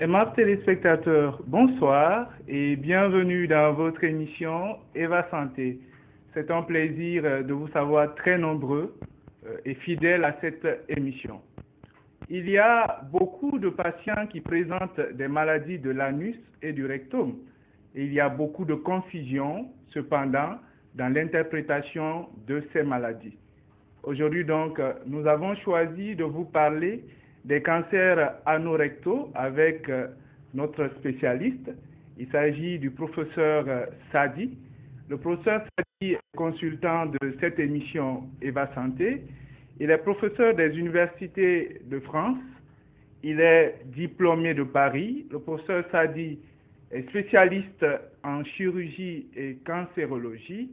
Aimables téléspectateurs, bonsoir et bienvenue dans votre émission Eva Santé. C'est un plaisir de vous savoir très nombreux et fidèles à cette émission. Il y a beaucoup de patients qui présentent des maladies de l'anus et du rectum. Et il y a beaucoup de confusion, cependant, dans l'interprétation de ces maladies. Aujourd'hui donc, nous avons choisi de vous parler des cancers anorectaux avec notre spécialiste. Il s'agit du professeur Sadi. Le professeur Sadi est consultant de cette émission Eva Santé. Il est professeur des universités de France. Il est diplômé de Paris. Le professeur Sadi est spécialiste en chirurgie et cancérologie.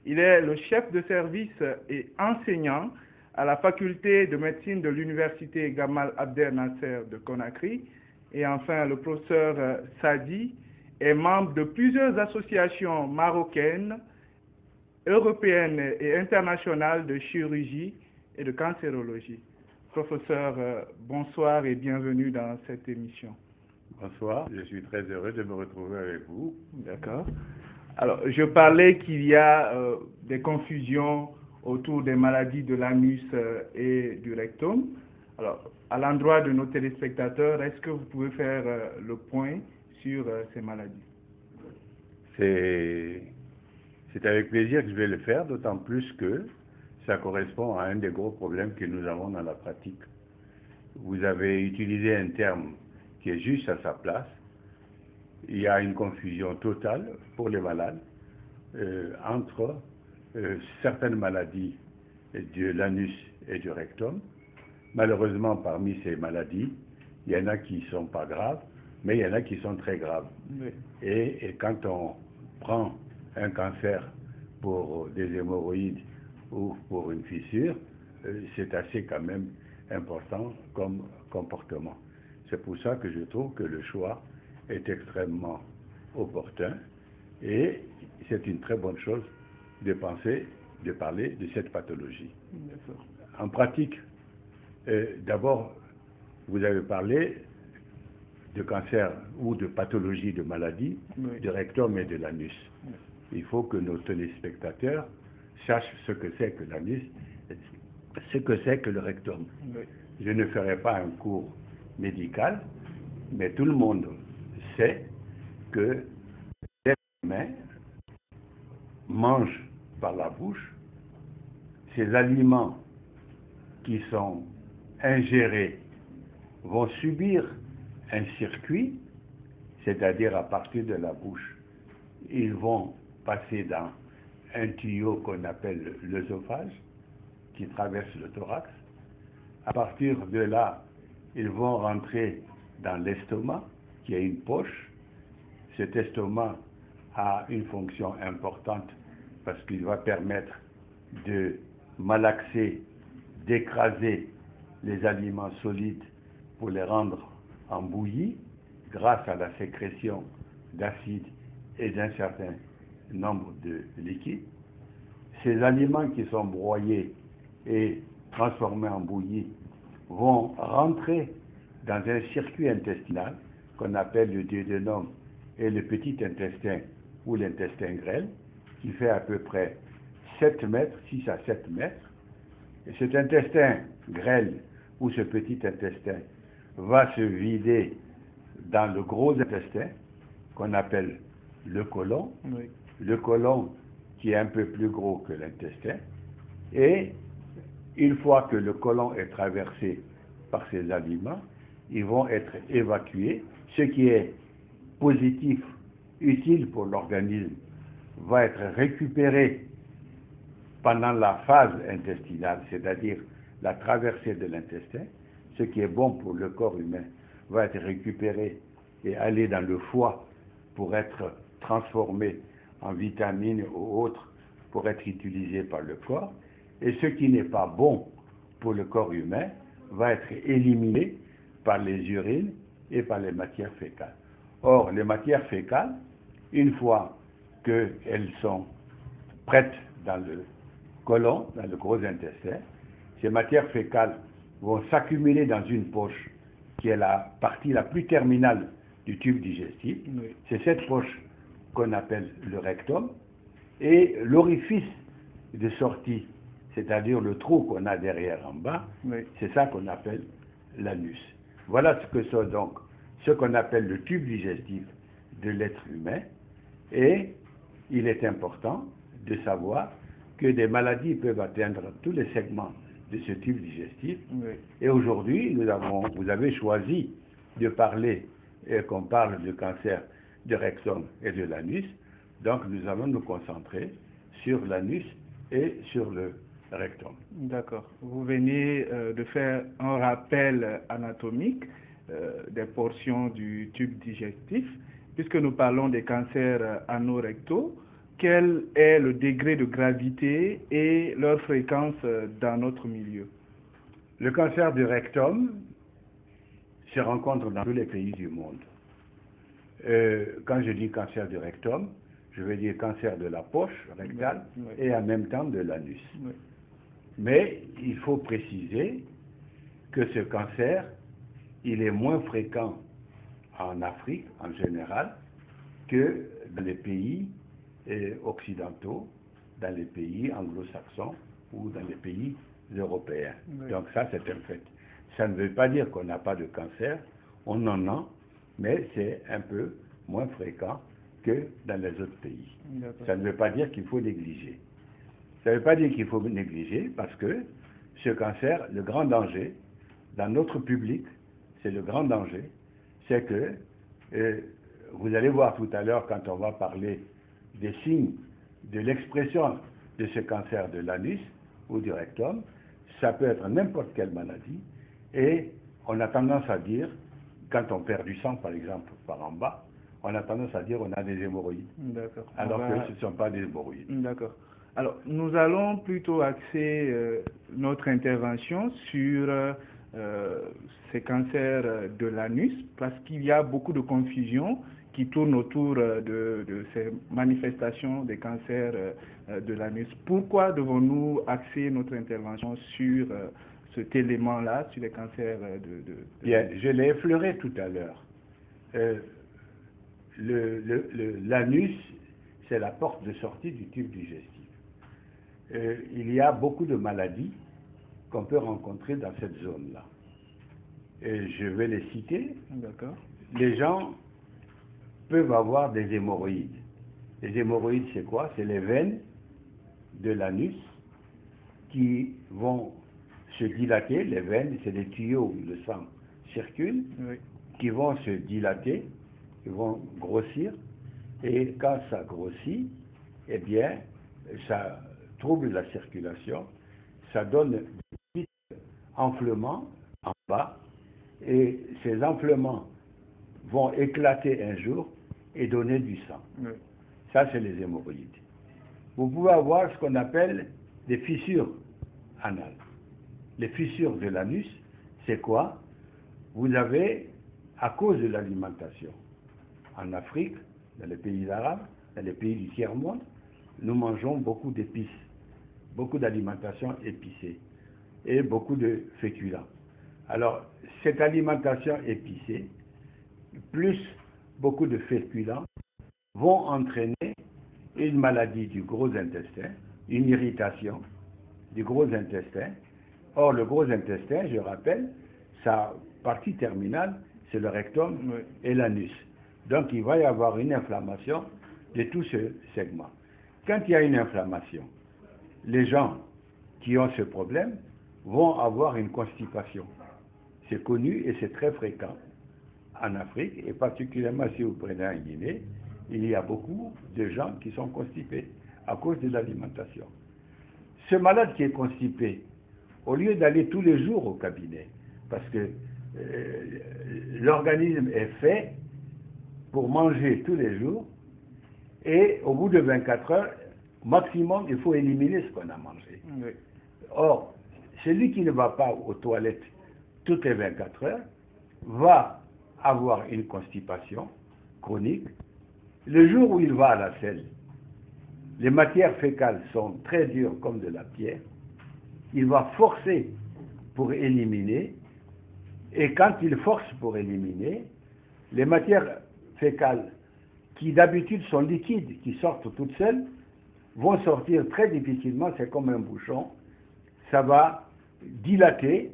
Il est le chef de service et enseignant à la faculté de médecine de l'université Gamal Abdel Nasser de Conakry. Et enfin, le professeur Sadi est membre de plusieurs associations marocaines, européennes et internationales de chirurgie et de cancérologie. Professeur, bonsoir et bienvenue dans cette émission. Bonsoir, je suis très heureux de me retrouver avec vous. D'accord. Alors, je parlais qu'il y a des confusions autour des maladies de l'anus et du rectum. Alors, à l'endroit de nos téléspectateurs, est-ce que vous pouvez faire le point sur ces maladies? C'est avec plaisir que je vais le faire, d'autant plus que ça correspond à un des gros problèmes que nous avons dans la pratique. Vous avez utilisé un terme qui est juste à sa place. Il y a une confusion totale pour les malades entre certaines maladies de l'anus et du rectum. Malheureusement, parmi ces maladies, il y en a qui ne sont pas graves, mais il y en a qui sont très graves. Oui. Et quand on prend un cancer pour des hémorroïdes ou pour une fissure, c'est assez quand même important comme comportement. C'est pour ça que je trouve que le choix est extrêmement opportun et c'est une très bonne chose de parler de cette pathologie. En pratique, d'abord, vous avez parlé de cancer ou de pathologie de maladie, oui, du rectum et de l'anus. Oui. Il faut que nos téléspectateurs sachent ce que c'est que l'anus, ce que c'est que le rectum. Oui. Je ne ferai pas un cours médical, mais tout le monde sait que l'être humain mange par la bouche. Ces aliments qui sont ingérés vont subir un circuit, c'est-à-dire à partir de la bouche, ils vont passer dans un tuyau qu'on appelle l'œsophage, qui traverse le thorax. À partir de là, ils vont rentrer dans l'estomac, qui est une poche. Cet estomac a une fonction importante parce qu'il va permettre de malaxer, d'écraser les aliments solides pour les rendre en bouillie grâce à la sécrétion d'acide et d'un certain nombre de liquides. Ces aliments qui sont broyés et transformés en bouillie vont rentrer dans un circuit intestinal qu'on appelle le duodénum et le petit intestin ou l'intestin grêle, qui fait à peu près 7 mètres, 6 à 7 mètres. Et cet intestin grêle ou ce petit intestin va se vider dans le gros intestin qu'on appelle le côlon. Oui. Le côlon qui est un peu plus gros que l'intestin. Et une fois que le côlon est traversé par ces aliments, ils vont être évacués. Ce qui est positif, utile pour l'organisme, va être récupéré pendant la phase intestinale, c'est-à-dire la traversée de l'intestin. Ce qui est bon pour le corps humain va être récupéré et aller dans le foie pour être transformé en vitamines ou autres pour être utilisé par le corps. Et ce qui n'est pas bon pour le corps humain va être éliminé par les urines et par les matières fécales. Or, les matières fécales, une fois qu'elles sont prêtes dans le côlon, dans le gros intestin, ces matières fécales vont s'accumuler dans une poche qui est la partie la plus terminale du tube digestif. Oui. C'est cette poche qu'on appelle le rectum. Et l'orifice de sortie, c'est-à-dire le trou qu'on a derrière en bas, Oui. c'est ça qu'on appelle l'anus. Voilà ce que c'est donc ce qu'on appelle le tube digestif de l'être humain. Et il est important de savoir que des maladies peuvent atteindre tous les segments de ce tube digestif. Oui. Et aujourd'hui, vous avez choisi de parler, et qu'on parle de cancer du rectum et de l'anus. Donc nous allons nous concentrer sur l'anus et sur le rectum. D'accord. Vous venez de faire un rappel anatomique des portions du tube digestif. Puisque nous parlons des cancers anorectaux, quel est le degré de gravité et leur fréquence dans notre milieu? Le cancer du rectum se rencontre dans tous les pays du monde. Quand je dis cancer du rectum, je veux dire cancer de la poche rectale, oui, et en même temps de l'anus. Oui. Mais il faut préciser que ce cancer, il est moins fréquent en Afrique en général que dans les pays occidentaux, dans les pays anglo-saxons ou dans les pays européens. Oui. Donc ça, c'est un fait. Ça ne veut pas dire qu'on n'a pas de cancer, on en a, mais c'est un peu moins fréquent que dans les autres pays. Ça ne veut pas dire qu'il faut négliger. Ça ne veut pas dire qu'il faut négliger parce que ce cancer, le grand danger dans notre public, c'est le grand danger, c'est que vous allez voir tout à l'heure quand on va parler des signes de l'expression de ce cancer de l'anus ou du rectum, ça peut être n'importe quelle maladie et on a tendance à dire, quand on perd du sang par exemple par en bas, on a tendance à dire on a des hémorroïdes. D'accord. Alors que ce ne sont pas des hémorroïdes. D'accord. Alors, nous allons plutôt axer notre intervention sur ces cancers de l'anus, parce qu'il y a beaucoup de confusion qui tourne autour de ces manifestations des cancers de l'anus. Pourquoi devons-nous axer notre intervention sur cet élément-là, sur les cancers de Bien, je l'ai effleuré tout à l'heure. L'anus, c'est la porte de sortie du tube digestif. Il y a beaucoup de maladies qu'on peut rencontrer dans cette zone-là. Je vais les citer. D'accord. Les gens peuvent avoir des hémorroïdes. Les hémorroïdes, c'est quoi? C'est les veines de l'anus qui vont se dilater. Les veines, c'est des tuyaux où le sang circule, Oui. qui vont se dilater, qui vont grossir. Et quand ça grossit, eh bien, ça trouble la circulation, ça donne des petits enflements en bas, et ces enflements vont éclater un jour et donner du sang. Oui. Ça, c'est les hémorroïdes. Vous pouvez avoir ce qu'on appelle des fissures anales. Les fissures de l'anus, c'est quoi? Vous avez, à cause de l'alimentation, en Afrique, dans les pays arabes, dans les pays du tiers-monde, nous mangeons beaucoup d'épices, beaucoup d'alimentation épicée et beaucoup de féculents. Alors, cette alimentation épicée, plus beaucoup de féculents, vont entraîner une maladie du gros intestin, une irritation du gros intestin. Or, le gros intestin, je rappelle, sa partie terminale, c'est le rectum Oui. et l'anus. Donc, il va y avoir une inflammation de tout ce segment. Quand il y a une inflammation, les gens qui ont ce problème vont avoir une constipation. C'est connu et c'est très fréquent en Afrique, et particulièrement si vous prenez en Guinée, il y a beaucoup de gens qui sont constipés à cause de l'alimentation. Ce malade qui est constipé, au lieu d'aller tous les jours au cabinet, parce que l'organisme est fait pour manger tous les jours, et au bout de 24 heures, maximum, il faut éliminer ce qu'on a mangé. Oui. Or, celui qui ne va pas aux toilettes toutes les 24 heures va avoir une constipation chronique. Le jour où il va à la selle, les matières fécales sont très dures comme de la pierre. Il va forcer pour éliminer Et quand il force pour éliminer, les matières fécales qui d'habitude sont liquides, qui sortent toutes seules, vont sortir très difficilement, c'est comme un bouchon. Ça va dilater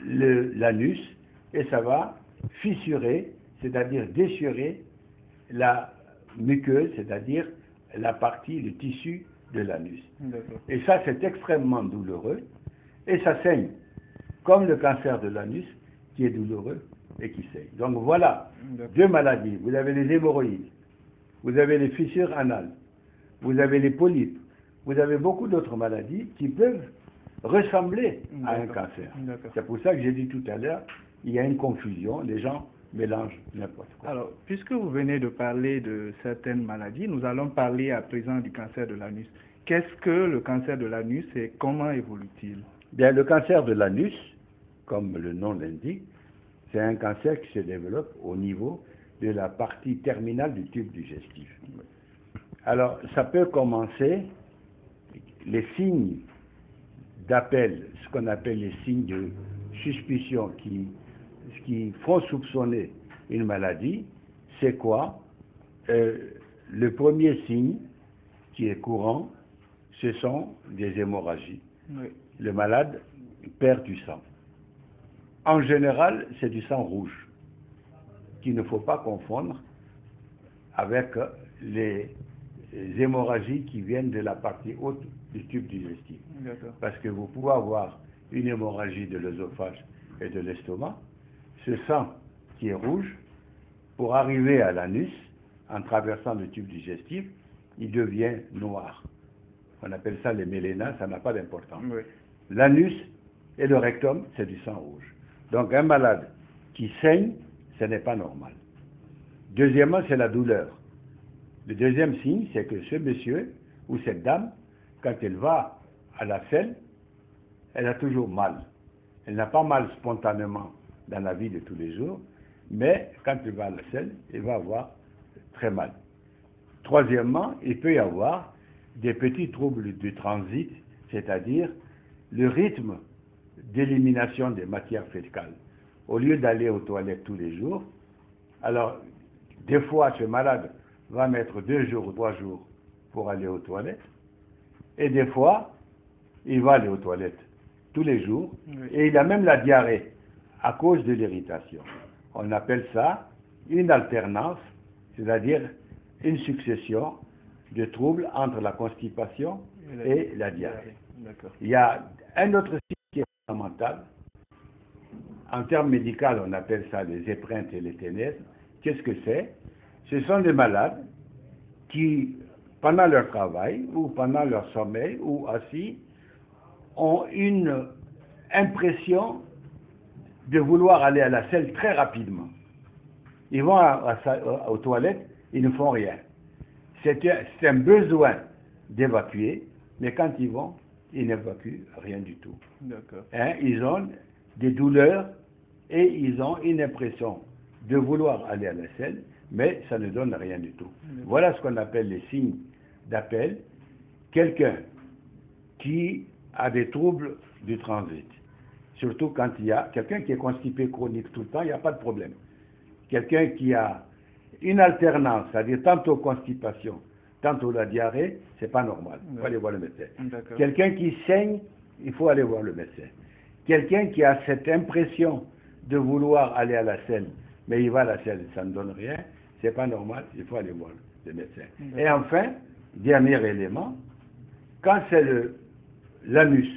l'anus et ça va fissurer, c'est-à-dire déchirer la muqueuse, c'est-à-dire la partie, le tissu de l'anus. Et ça, c'est extrêmement douloureux et ça saigne, comme le cancer de l'anus qui est douloureux et qui saigne. Donc voilà, deux maladies. Vous avez les hémorroïdes, vous avez les fissures anales, vous avez les polypes, vous avez beaucoup d'autres maladies qui peuvent ressembler à un cancer. C'est pour ça que j'ai dit tout à l'heure, il y a une confusion, les gens mélangent n'importe quoi. Alors, puisque vous venez de parler de certaines maladies, nous allons parler à présent du cancer de l'anus. Qu'est-ce que le cancer de l'anus et comment évolue-t-il? Bien, le cancer de l'anus, comme le nom l'indique, c'est un cancer qui se développe au niveau de la partie terminale du tube digestif. Alors, ça peut commencer, les signes d'appel, ce qu'on appelle les signes de suspicion qui font soupçonner une maladie, c'est quoi? Le premier signe qui est courant, ce sont des hémorragies. Oui. Le malade perd du sang. En général, c'est du sang rouge, qu'il ne faut pas confondre avec les hémorragies qui viennent de la partie haute du tube digestif. Parce que vous pouvez avoir une hémorragie de l'œsophage et de l'estomac. Ce sang qui est rouge, pour arriver à l'anus, en traversant le tube digestif, il devient noir. On appelle ça les mélénas, ça n'a pas d'importance. Oui. L'anus et le rectum, c'est du sang rouge. Donc un malade qui saigne, ce n'est pas normal. Deuxièmement, c'est la douleur. Le deuxième signe, c'est que ce monsieur ou cette dame, quand elle va à la selle, elle a toujours mal. Elle n'a pas mal spontanément dans la vie de tous les jours, mais quand elle va à la selle, elle va avoir très mal. Troisièmement, il peut y avoir des petits troubles du transit, c'est-à-dire le rythme d'élimination des matières fécales. Au lieu d'aller aux toilettes tous les jours, alors des fois ce malade va mettre 2 jours ou 3 jours pour aller aux toilettes, et des fois il va aller aux toilettes tous les jours, oui. Et il a même la diarrhée à cause de l'irritation. On appelle ça une alternance, c'est-à-dire une succession de troubles entre la constipation et la diarrhée. Il y a un autre signe qui est fondamental. En termes médicaux, on appelle ça les épreintes et les ténèbres. Qu'est-ce que c'est? Ce sont des malades qui, pendant leur travail ou pendant leur sommeil ou assis, ont une impression de vouloir aller à la selle très rapidement. Ils vont aux toilettes, ils ne font rien. C'est un besoin d'évacuer, mais quand ils vont, ils n'évacuent rien du tout. Hein, ils ont des douleurs et ils ont une impression de vouloir aller à la selle, mais ça ne donne rien du tout. Voilà ce qu'on appelle les signes d'appel. Quelqu'un qui a des troubles du transit, surtout quand il y a quelqu'un qui est constipé chronique tout le temps, il n'y a pas de problème. Quelqu'un qui a une alternance, c'est-à-dire tantôt constipation, tantôt la diarrhée, c'est pas normal. Il faut aller voir le médecin. Quelqu'un qui saigne, il faut aller voir le médecin. Quelqu'un qui a cette impression de vouloir aller à la selle, mais il va à la selle, ça ne donne rien, c'est pas normal, il faut aller voir le médecin. Et enfin, dernier élément, quand c'est l'anus,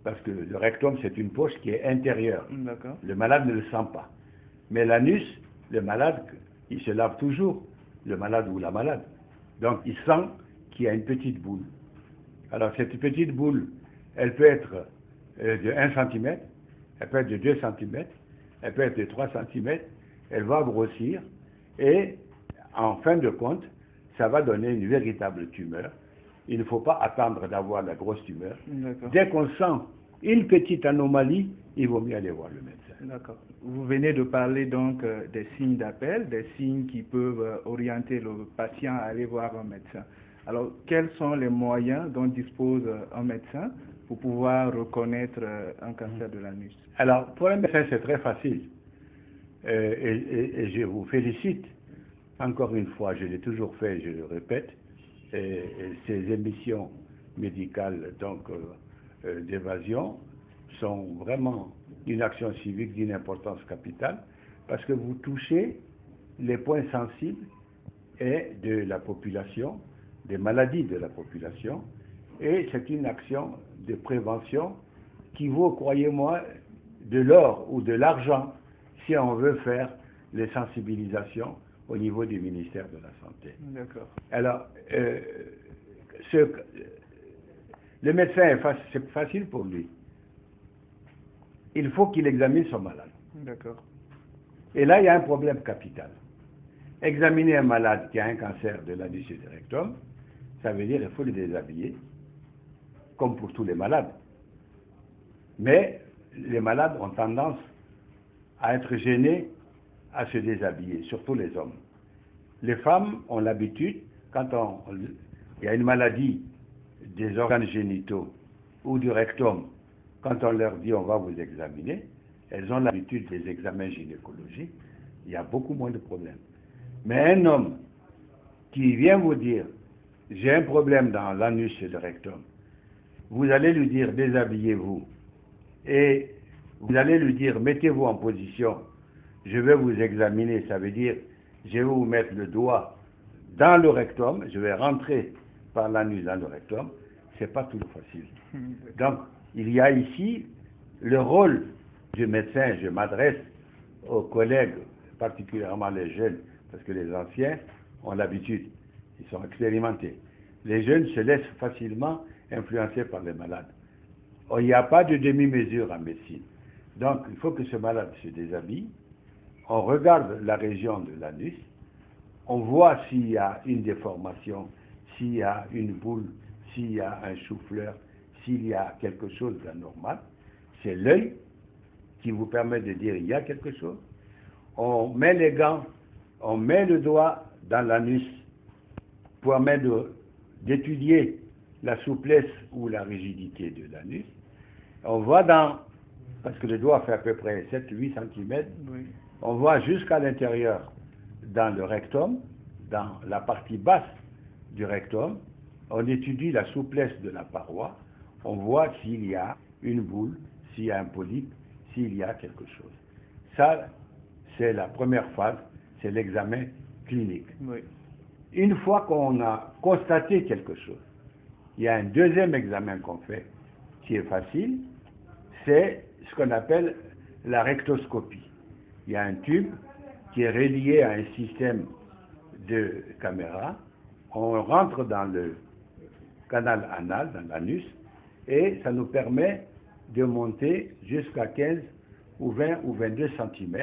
parce que le rectum c'est une poche qui est intérieure, le malade ne le sent pas. Mais l'anus, le malade, il se lave toujours, le malade ou la malade. Donc il sent qu'il y a une petite boule. Alors cette petite boule, elle peut être de 1 cm, elle peut être de 2 cm, elle peut être de 3 cm, elle va grossir et en fin de compte, ça va donner une véritable tumeur. Il ne faut pas attendre d'avoir la grosse tumeur. Dès qu'on sent une petite anomalie, il vaut mieux aller voir le médecin. D'accord. Vous venez de parler donc des signes d'appel, des signes qui peuvent orienter le patient à aller voir un médecin. Alors, quels sont les moyens dont dispose un médecin pour pouvoir reconnaître un cancer de l'anus? Alors, pour un médecin, c'est très facile. Et je vous félicite. Encore une fois, je l'ai toujours fait, je le répète, ces émissions médicales d'évasion sont vraiment une action civique d'une importance capitale parce que vous touchez les points sensibles de la population, des maladies de la population, et c'est une action de prévention qui vaut, croyez-moi, de l'or ou de l'argent si on veut faire les sensibilisations au niveau du ministère de la Santé. D'accord. Alors, le médecin, c'est facile pour lui. Il faut qu'il examine son malade. D'accord. Et là, il y a un problème capital. Examiner un malade qui a un cancer de l'anus et du rectum, ça veut dire qu'il faut le déshabiller, comme pour tous les malades. Mais les malades ont tendance à être gênés à se déshabiller, surtout les hommes. Les femmes ont l'habitude, quand il y a une maladie des organes génitaux ou du rectum, quand on leur dit on va vous examiner, elles ont l'habitude des examens gynécologiques, il y a beaucoup moins de problèmes. Mais un homme qui vient vous dire j'ai un problème dans l'anus et le rectum, vous allez lui dire déshabillez-vous et vous allez lui dire mettez-vous en position, je vais vous examiner, ça veut dire je vais vous mettre le doigt dans le rectum, je vais rentrer par l'anus dans le rectum, c'est pas toujours facile. Donc il y a ici le rôle du médecin, je m'adresse aux collègues, particulièrement les jeunes, parce que les anciens ont l'habitude, ils sont expérimentés. Les jeunes se laissent facilement influencer par les malades. Il n'y a pas de demi-mesure en médecine. Donc, il faut que ce malade se déshabille. On regarde la région de l'anus. On voit s'il y a une déformation, s'il y a une boule, s'il y a un chou-fleur, s'il y a quelque chose d'anormal. C'est l'œil qui vous permet de dire il y a quelque chose. On met les gants, on met le doigt dans l'anus pour permettre d'étudier la souplesse ou la rigidité de l'anus. On voit parce que le doigt fait à peu près 7-8 cm, oui. On voit jusqu'à l'intérieur dans le rectum, dans la partie basse du rectum, on étudie la souplesse de la paroi, on voit s'il y a une boule, s'il y a un polype, s'il y a quelque chose. Ça, c'est la première phase, c'est l'examen clinique. Oui. Une fois qu'on a constaté quelque chose, il y a un deuxième examen qu'on fait, qui est facile, c'est ce qu'on appelle la rectoscopie. Il y a un tube qui est relié à un système de caméra. On rentre dans le canal anal, dans l'anus, et ça nous permet de monter jusqu'à 15 ou 20 ou 22 cm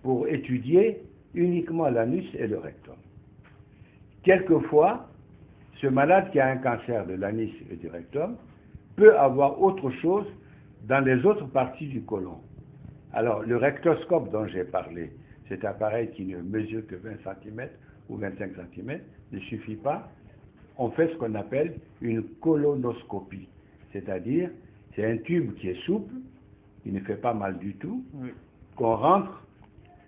pour étudier uniquement l'anus et le rectum. Quelquefois, ce malade qui a un cancer de l'anus et du rectum peut avoir autre chose dans les autres parties du côlon. Alors, le rectoscope dont j'ai parlé, cet appareil qui ne mesure que 20 cm ou 25 cm, ne suffit pas. On fait ce qu'on appelle une colonoscopie, c'est-à-dire c'est un tube qui est souple, qui ne fait pas mal du tout, oui. Qu'on rentre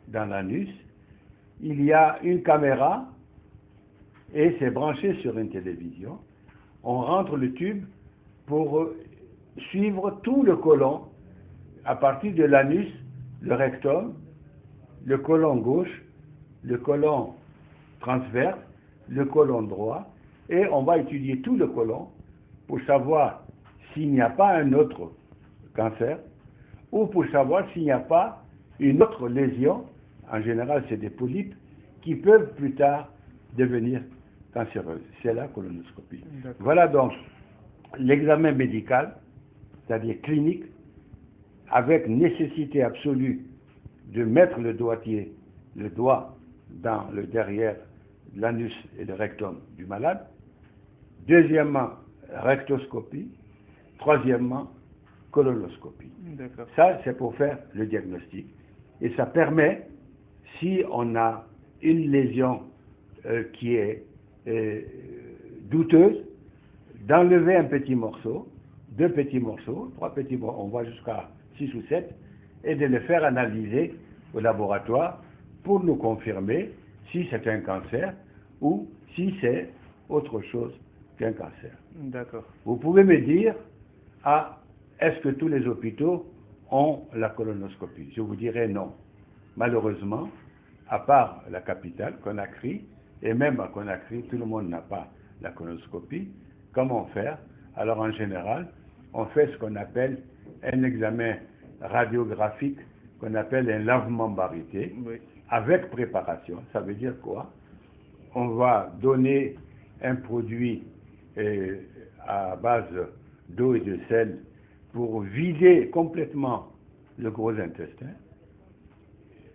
dans l'anus. Il y a une caméra et c'est branché sur une télévision. On rentre le tube pour suivre tout le côlon à partir de l'anus, le rectum, le côlon gauche, le côlon transverse, le côlon droit, et on va étudier tout le côlon pour savoir s'il n'y a pas un autre cancer ou pour savoir s'il n'y a pas une autre lésion. En général, c'est des polypes qui peuvent plus tard devenir cancéreuses. C'est la colonoscopie. Voilà donc l'examen médical, c'est-à-dire clinique, avec nécessité absolue de mettre le doigt dans le derrière l'anus et le rectum du malade. Deuxièmement, rectoscopie. Troisièmement, colonoscopie. Ça, c'est pour faire le diagnostic. Et ça permet, si on a une lésion qui est douteuse, d'enlever un petit morceau, 2 petits morceaux, 3 petits morceaux, on va jusqu'à 6 ou 7, et de les faire analyser au laboratoire pour nous confirmer si c'est un cancer ou si c'est autre chose qu'un cancer. D'accord. Vous pouvez me dire, est-ce que tous les hôpitaux ont la colonoscopie? Je vous dirais non. Malheureusement, à part la capitale, Conakry, et même à Conakry, tout le monde n'a pas la colonoscopie. Comment faire? Alors en général, on fait ce qu'on appelle un examen radiographique, qu'on appelle un lavement baryté, Oui. avec préparation. Ça veut dire quoi? On va donner un produit à base d'eau et de sel pour vider complètement le gros intestin.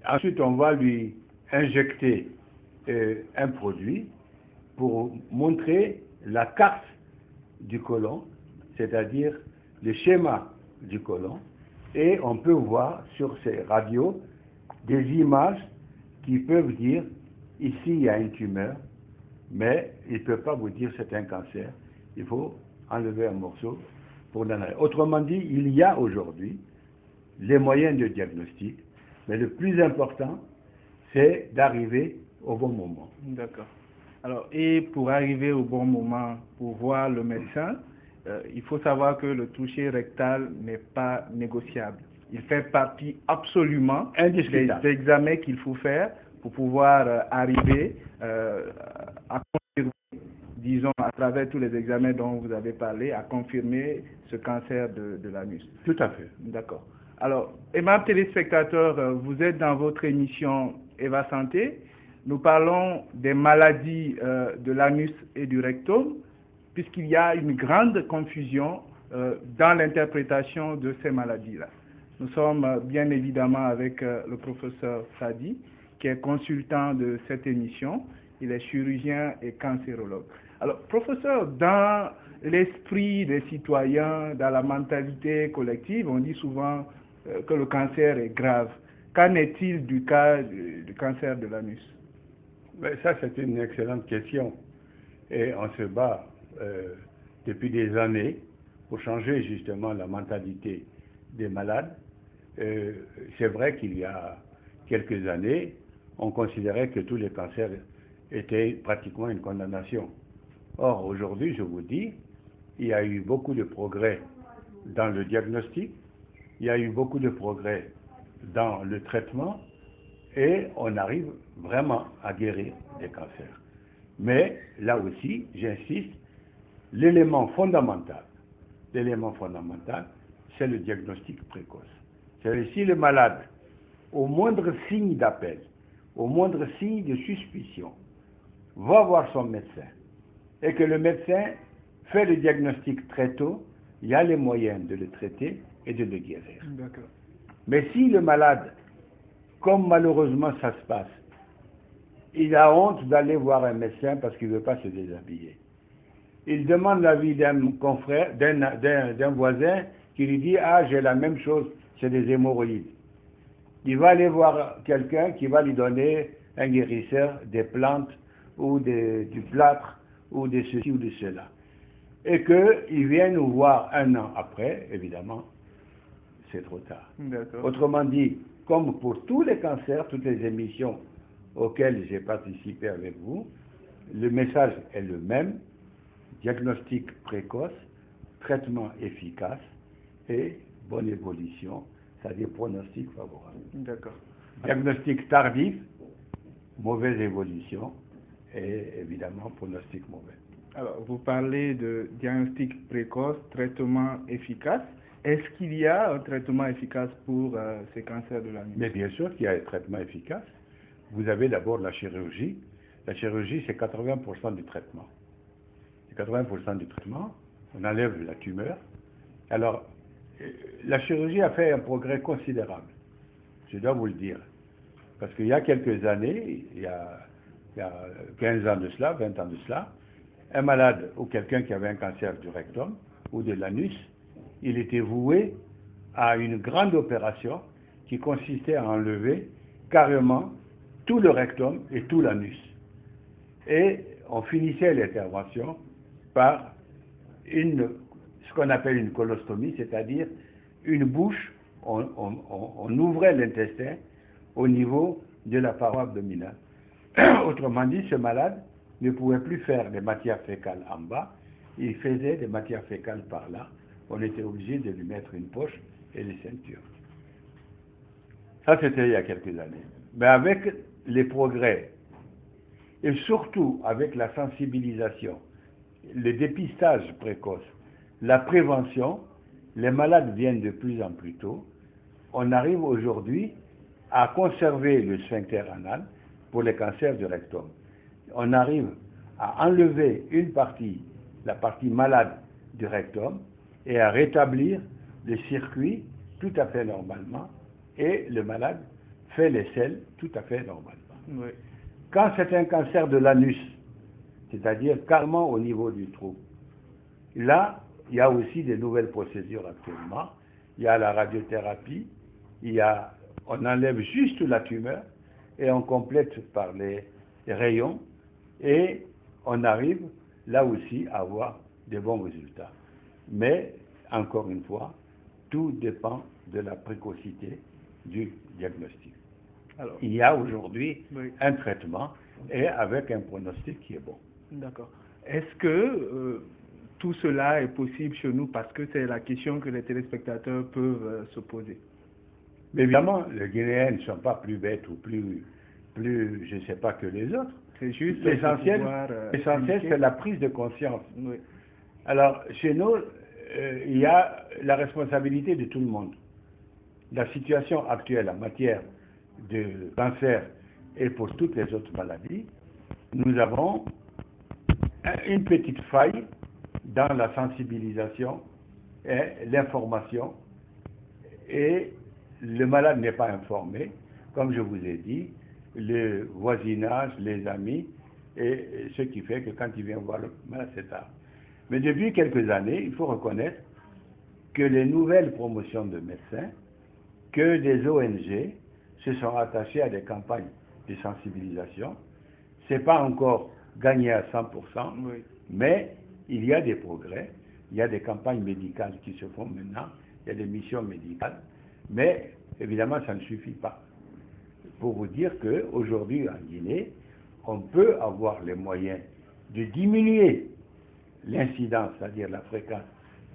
Ensuite, on va lui injecter un produit pour montrer la carte du côlon, c'est-à-dire le schéma du côlon, et on peut voir sur ces radios des images qui peuvent dire ici il y a une tumeur, mais il ne peut pas vous dire c'est un cancer. Il faut enlever un morceau pour l'analyser. Autrement dit, il y a aujourd'hui les moyens de diagnostic, mais le plus important, c'est d'arriver au bon moment. D'accord. Alors, et pour arriver au bon moment, pour voir le médecin, il faut savoir que le toucher rectal n'est pas négociable. Il fait partie absolument des examens qu'il faut faire pour pouvoir arriver à confirmer, disons, à travers tous les examens dont vous avez parlé, à confirmer ce cancer de l'anus. Tout à fait. D'accord. Alors, aimables téléspectateurs, vous êtes dans votre émission Eva Santé. Nous parlons des maladies de l'anus et du rectum, puisqu'il y a une grande confusion dans l'interprétation de ces maladies-là. Nous sommes bien évidemment avec le professeur Fadi, qui est consultant de cette émission. Il est chirurgien et cancérologue. Alors, professeur, dans l'esprit des citoyens, dans la mentalité collective, on dit souvent que le cancer est grave. Qu'en est-il du cas du cancer de l'anus? Ça, c'est une excellente question. Et on se bat depuis des années pour changer justement la mentalité des malades. C'est vrai qu'il y a quelques années, on considérait que tous les cancers étaient pratiquement une condamnation. Or, aujourd'hui, je vous dis, il y a eu beaucoup de progrès dans le diagnostic, il y a eu beaucoup de progrès dans le traitement, et on arrive vraiment à guérir des cancers. Mais là aussi, j'insiste, l'élément fondamental, c'est le diagnostic précoce. C'est-à-dire si le malade, au moindre signe d'appel, au moindre signe de suspicion, va voir son médecin, et que le médecin fait le diagnostic très tôt, il y a les moyens de le traiter et de le guérir. D'accord. Mais si le malade, comme malheureusement ça se passe, il a honte d'aller voir un médecin parce qu'il ne veut pas se déshabiller. Il demande l'avis d'un confrère, d'un voisin qui lui dit « Ah, j'ai la même chose, c'est des hémorroïdes ». Il va aller voir quelqu'un qui va lui donner un guérisseur, des plantes ou du plâtre ou de ceci ou de cela. Et qu'il vient nous voir un an après, évidemment, c'est trop tard. Autrement dit, comme pour tous les cancers, toutes les émissions auxquelles j'ai participé avec vous, le message est le même: diagnostic précoce, traitement efficace et bonne évolution, c'est-à-dire pronostic favorable. D'accord. Diagnostic tardif, mauvaise évolution et évidemment pronostic mauvais. Alors, vous parlez de diagnostic précoce, traitement efficace. Est-ce qu'il y a un traitement efficace pour ces cancers de l'anus? Mais bien sûr qu'il y a un traitement efficace. Vous avez d'abord la chirurgie. La chirurgie, c'est 80% du traitement. C'est 80% du traitement. On enlève la tumeur. Alors, la chirurgie a fait un progrès considérable. Je dois vous le dire. Parce qu'il y a quelques années, il y a 15 ans de cela, 20 ans de cela, un malade ou quelqu'un qui avait un cancer du rectum ou de l'anus, il était voué à une grande opération qui consistait à enlever carrément tout le rectum et tout l'anus. Et on finissait l'intervention par ce qu'on appelle une colostomie, c'est-à-dire une bouche, on ouvrait l'intestin au niveau de la paroi abdominale. Autrement dit, ce malade ne pouvait plus faire des matières fécales en bas, il faisait des matières fécales par là. On était obligé de lui mettre une poche et des ceintures. Ça, c'était il y a quelques années. Mais avec les progrès, et surtout avec la sensibilisation, le dépistage précoce, la prévention, les malades viennent de plus en plus tôt. On arrive aujourd'hui à conserver le sphincter anal pour les cancers du rectum. On arrive à enlever une partie, la partie malade du rectum, et à rétablir le circuit tout à fait normalement, et le malade fait les selles tout à fait normalement. Oui. Quand c'est un cancer de l'anus, c'est-à-dire carrément au niveau du trou, là, il y a aussi des nouvelles procédures actuellement. Il y a la radiothérapie, on enlève juste la tumeur et on complète par les rayons et on arrive là aussi à avoir de bons résultats. Mais, encore une fois, tout dépend de la précocité du diagnostic. Alors, il y a aujourd'hui un traitement et avec un pronostic qui est bon. D'accord. Est-ce que tout cela est possible chez nous, parce que c'est la question que les téléspectateurs peuvent se poser? Mais évidemment, les Guinéens ne sont pas plus bêtes ou plus je ne sais pas, que les autres. C'est juste l'essentiel, c'est la prise de conscience. Oui. Alors, chez nous, il y a la responsabilité de tout le monde. La situation actuelle en matière de cancer et pour toutes les autres maladies, nous avons une petite faille dans la sensibilisation et l'information, et le malade n'est pas informé, comme je vous ai dit, le voisinage, les amis, et ce qui fait que quand il vient voir le malade, c'est tard. Mais depuis quelques années, il faut reconnaître que les nouvelles promotions de médecins, que des ONG se sont attachées à des campagnes de sensibilisation. Ce n'est pas encore gagné à 100%, oui, mais il y a des progrès. Il y a des campagnes médicales qui se font maintenant, il y a des missions médicales, mais évidemment, ça ne suffit pas. Pour vous dire qu'aujourd'hui, en Guinée, on peut avoir les moyens de diminuer l'incidence, c'est-à-dire la fréquence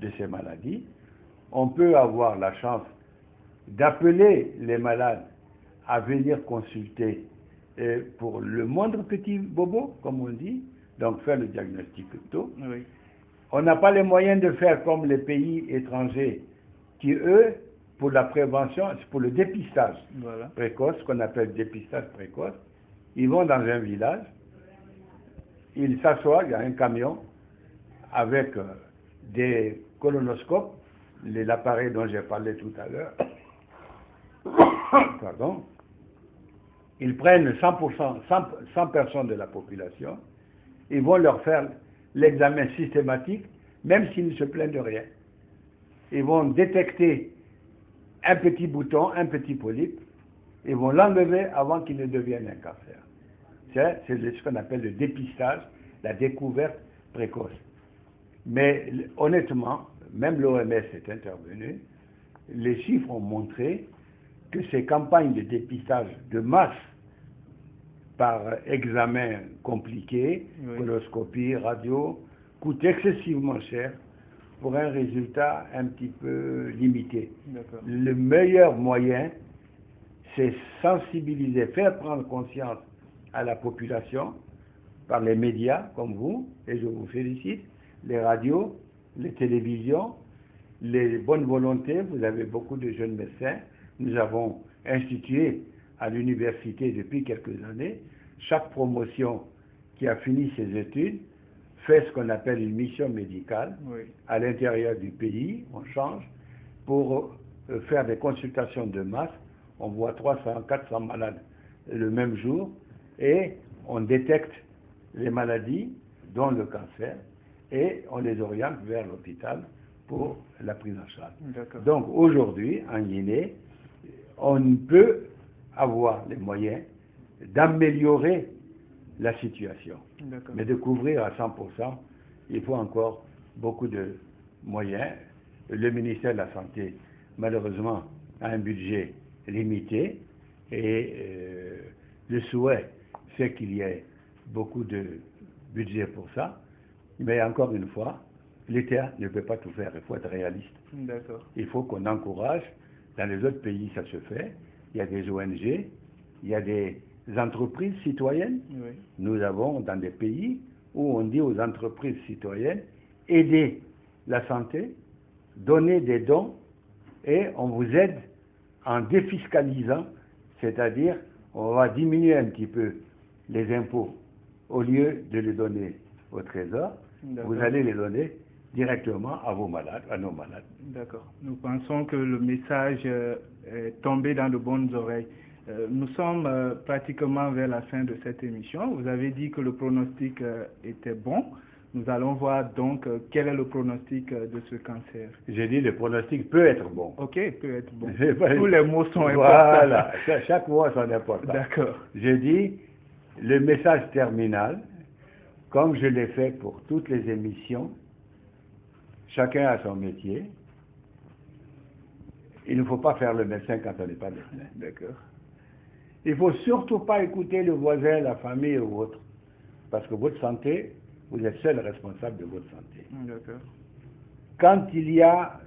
de ces maladies. On peut avoir la chance d'appeler les malades à venir consulter pour le moindre petit bobo, comme on dit, donc faire le diagnostic tôt. oui. On n'a pas les moyens de faire comme les pays étrangers qui, eux, pour la prévention, pour le dépistage précoce, qu'on appelle dépistage précoce, ils vont dans un village, ils s'assoient, il y a un camion avec des colonoscopes, l'appareil dont j'ai parlé tout à l'heure, pardon, ils prennent 100%, 100 personnes de la population, ils vont leur faire l'examen systématique, même s'ils ne se plaignent de rien. Ils vont détecter un petit bouton, un petit polype, ils vont l'enlever avant qu'il ne devienne un cancer. C'est ce qu'on appelle le dépistage, la découverte précoce. Mais honnêtement, même l'OMS est intervenue, les chiffres ont montré que ces campagnes de dépistage de masse par examen compliqué, coloscopie, radio, coûtent excessivement cher pour un résultat un petit peu limité. Le meilleur moyen, c'est sensibiliser, faire prendre conscience à la population par les médias comme vous, et je vous félicite, les radios, les télévisions, les bonnes volontés. Vous avez beaucoup de jeunes médecins. Nous avons institué à l'université depuis quelques années, chaque promotion qui a fini ses études fait ce qu'on appelle une mission médicale à l'intérieur du pays. On change pour faire des consultations de masse. On voit 300, 400 malades le même jour et on détecte les maladies, dont le cancer, et on les oriente vers l'hôpital pour la prise en charge. Donc aujourd'hui, en Guinée, on peut avoir les moyens d'améliorer la situation. Mais de couvrir à 100%, il faut encore beaucoup moyens. Le ministère de la Santé, malheureusement, a un budget limité et le souhait, c'est qu'il y ait beaucoup de budget pour ça. Mais encore une fois, l'État ne peut pas tout faire, il faut être réaliste. D'accord. Il faut qu'on encourage. Dans les autres pays, ça se fait. Il y a des ONG, il y a des entreprises citoyennes. Oui. Nous avons dans des pays où on dit aux entreprises citoyennes, aidez la santé, donnez des dons et on vous aide en défiscalisant, c'est-à-dire on va diminuer un petit peu les impôts au lieu de les donner au trésor, vous allez les donner directement à vos malades, à nos malades. D'accord. Nous pensons que le message est tombé dans de bonnes oreilles. Nous sommes pratiquement vers la fin de cette émission. Vous avez dit que le pronostic était bon. Nous allons voir donc quel est le pronostic de ce cancer. J'ai dit le pronostic peut être bon. Ok, peut être bon. Tous les mots sont importants. Voilà, chaque mot a son importance. D'accord. J'ai dit le message terminal, comme je l'ai fait pour toutes les émissions, chacun a son métier. Il ne faut pas faire le médecin quand on n'est pas médecin. D'accord. Il ne faut surtout pas écouter le voisin, la famille ou autre. Parce que votre santé, vous êtes seul responsable de votre santé. D'accord. Quand il y a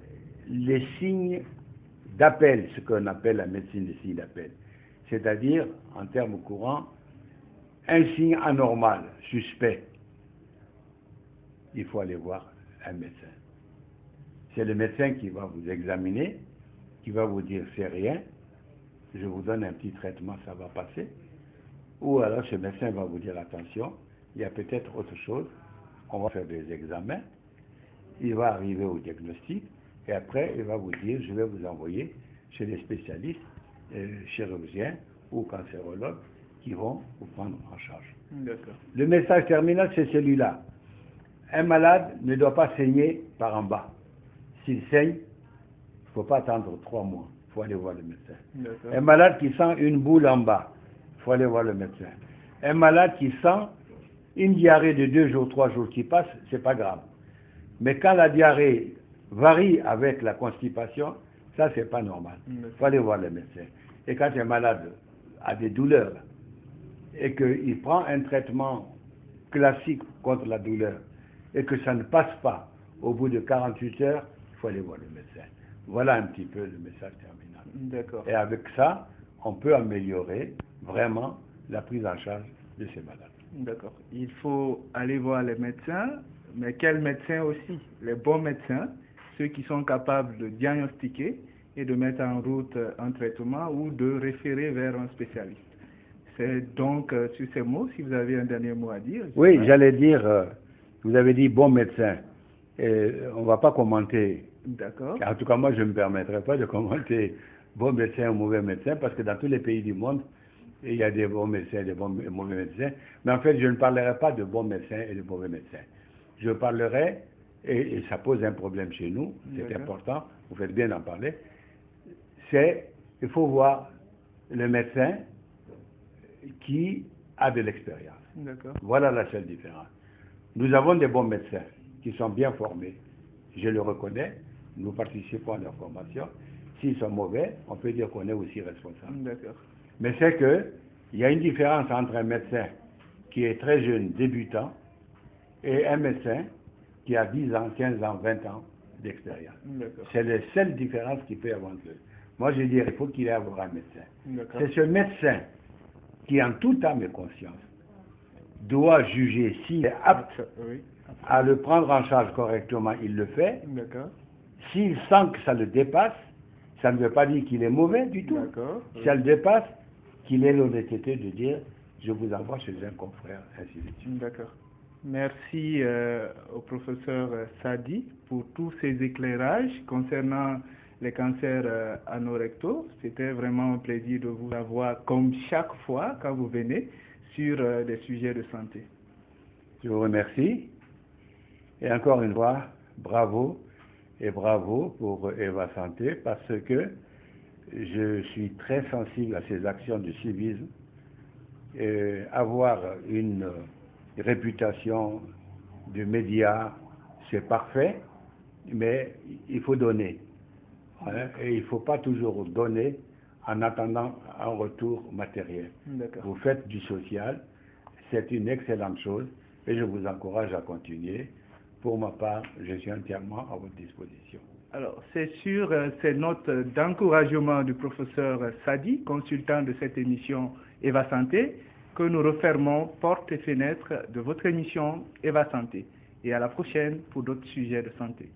les signes d'appel, ce qu'on appelle la médecine des signes d'appel, c'est-à-dire, en termes courants, un signe anormal, suspect, il faut aller voir un médecin. C'est le médecin qui va vous examiner, qui va vous dire c'est rien, je vous donne un petit traitement, ça va passer. Ou alors ce médecin va vous dire attention, il y a peut-être autre chose, on va faire des examens, il va arriver au diagnostic, et après il va vous dire je vais vous envoyer chez les spécialistes, chirurgiens ou cancérologues qui vont vous prendre en charge. D'accord. Le message terminal, c'est celui-là. Un malade ne doit pas saigner par en bas. S'il saigne, il ne faut pas attendre 3 mois. Il faut aller voir le médecin. Un malade qui sent une boule en bas, il faut aller voir le médecin. Un malade qui sent une diarrhée de 2 jours, 3 jours qui passe, c'est pas grave. Mais quand la diarrhée varie avec la constipation, ça c'est pas normal. Il faut aller voir le médecin. Et quand un malade a des douleurs et qu'il prend un traitement classique contre la douleur et que ça ne passe pas au bout de 48 heures, il faut aller voir le médecin. Voilà un petit peu le message terminal. D'accord. Et avec ça, on peut améliorer vraiment la prise en charge de ces malades. D'accord. Il faut aller voir les médecins, mais quels médecins aussi? Les bons médecins, ceux qui sont capables de diagnostiquer et de mettre en route un traitement ou de référer vers un spécialiste. C'est donc sur ces mots, si vous avez un dernier mot à dire. Oui, j'allais dire, vous avez dit bon médecin. On ne va pas commenter. D'accord. En tout cas, moi, je ne me permettrai pas de commenter bon médecin ou mauvais médecin, parce que dans tous les pays du monde, il y a des bons médecins et des mauvais médecins. Mais en fait, je ne parlerai pas de bons médecins et de mauvais médecins. Je parlerai, et ça pose un problème chez nous, c'est important, vous faites bien d'en parler, il faut voir le médecin qui a de l'expérience. Voilà la seule différence. Nous avons des bons médecins qui sont bien formés, je le reconnais, nous participons à leur formation. S'ils sont mauvais, on peut dire qu'on est aussi responsable. Mais c'est qu'il y a une différence entre un médecin qui est très jeune, débutant, et un médecin qui a 10 ans, 15 ans, 20 ans d'expérience. C'est la seule différence qu'il peut y avoir entre eux. Moi, je dirais qu'il faut qu'il aille voir un médecin. C'est ce médecin qui, en toute âme et conscience, doit juger s'il est apte à le prendre en charge correctement, il le fait. S'il sent que ça le dépasse, ça ne veut pas dire qu'il est mauvais du tout. Si ça le dépasse, qu'il ait l'honnêteté de dire je vous envoie chez un confrère, ainsi de suite. D'accord. Merci au professeur Sadi pour tous ces éclairages concernant les cancers anorectaux. C'était vraiment un plaisir de vous avoir comme chaque fois quand vous venez sur des sujets de santé. Je vous remercie. Et encore une fois, bravo et bravo pour Eva Santé, parce que je suis très sensible à ces actions de civisme. Avoir une réputation de médias, c'est parfait, mais il faut donner. Hein, et il ne faut pas toujours donner en attendant un retour matériel. Vous faites du social, c'est une excellente chose et je vous encourage à continuer. Pour ma part, je suis entièrement à votre disposition. Alors, c'est sur ces notes d'encouragement du professeur Sadi, consultant de cette émission Eva Santé, que nous refermons portes et fenêtres de votre émission Eva Santé. Et à la prochaine pour d'autres sujets de santé.